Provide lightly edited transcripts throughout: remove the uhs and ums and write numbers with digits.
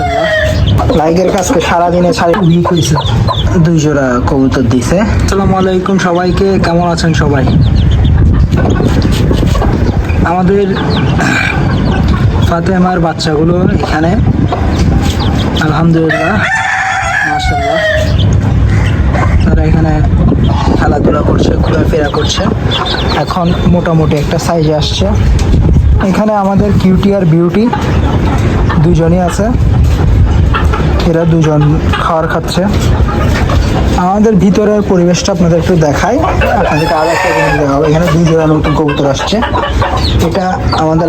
মাশাআল্লাহ লাইকের কাছে সারাদিনে উইক হয়েছে, 2 জোড়া কবুতর দিছে। আসসালামু আলাইকুম সবাইকে, কেমন আছেন সবাই? আমাদের ফাতেমার বাচ্চাগুলো এখানে আলহামদুলিল্লাহ মাশাআল্লাহ তারা এখানে খেলাধুলা করছে, ঘোরাফেরা করছে। এখন মোটামুটি একটা সাইজে আসছে। এখানে আমাদের কিউটি আর বিউটি দুজনই আছে, এরা দুজন খাবার খাচ্ছে। আমাদের ভিতরের পরিবেশটা আপনাদের একটু দেখাই, আপনাদেরকে আরো একটা জিনিস দেখাবো। এখানে 2 জোড়া নতুন কবুতর আসছে। এটা আমাদের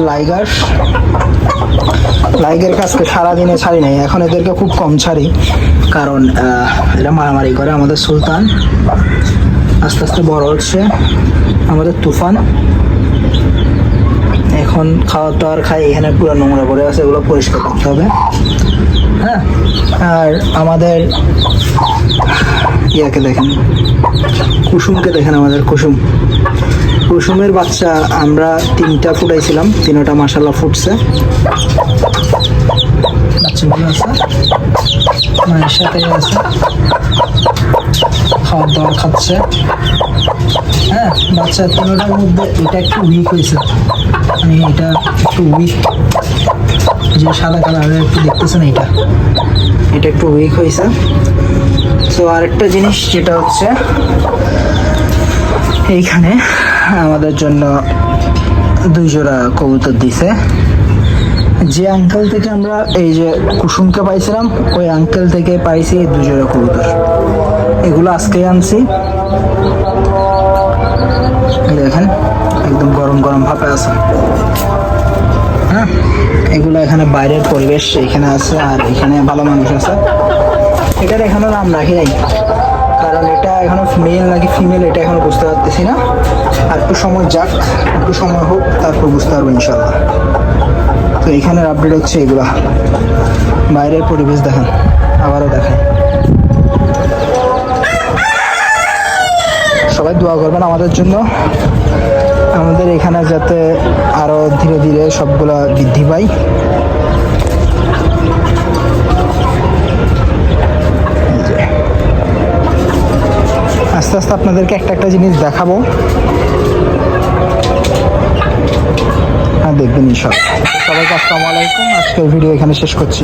লাইগের কাছকে সারাদিনে ছাড়ি নাই, এখন এদেরকে খুব কম ছাড়ি, কারণ এরা মারামারি করে। আমাদের সুলতান আস্তে আস্তে বড় হচ্ছে। আমাদের তুফান এখন খাওয়ার টাওয়ার খাই, এখানে পুরো নোংরা পড়ে আছে, এগুলো পরিষ্কার করতে হবে। হ্যাঁ, আর আমাদের ইয়াকে দেখেন, কুসুমকে দেখেন। আমাদের কুসুমের বাচ্চা আমরা 3টা ফুটাইছিলাম, 3টা মাশাআল্লাহ ফুটছে। বাচ্চাগুলো আছে মায়ের সাথে আছে, খাওয়ার দাওয়ার খাচ্ছে। হ্যাঁ, বাচ্চা 3টার মধ্যে এটা একটু উইক হয়েছে, মানে এটা একটু উইক, যে সাদা কালারের একটু দেখতেছেন, এটা একটু উইক হয়েছে। তো আরেকটা জিনিস যেটা হচ্ছে, এইখানে আমাদের জন্য 2 জোড়া কবুতর দিছে। যে আঙ্কেল থেকে আমরা এই যে কুসুমকে পাইছিলাম, ওই আঙ্কেল থেকে পাইছি এই 2 জোড়া কবুতর। এগুলো আজকে আনছি, দেখেন একদম গরম গরম ভাবে আছে। হ্যাঁ, এগুলো এখানে বাইরের পরিবেশ এখানে আছে, আর এখানে ভালো মানুষ আছে। এটার এখনো নাম রাখি নাই, কারণ এটা এখনো মেল নাকি ফিমেল এটা এখনো বুঝতে পারতেছি না। আর একটু সময় যাক, একটু সময় হোক, তারপর বুঝতে পারবো ইনশাল্লাহ। তো এখানের আপডেট হচ্ছে এগুলা। বাইরের পরিবেশ দেখেন, আবারও দেখেন। সবাই দোয়া করবেন আমাদের জন্য, আমাদের এখানে যাতে আরো ধীরে ধীরে সবগুলা বৃদ্ধি পায়। আস্তে আস্তে আপনাদেরকে একটা জিনিস দেখাবো, হ্যাঁ দেখবেন ইনশাআল্লাহ। সবাইকে আসসালামু আলাইকুম, আজকের ভিডিও এখানে শেষ করছি।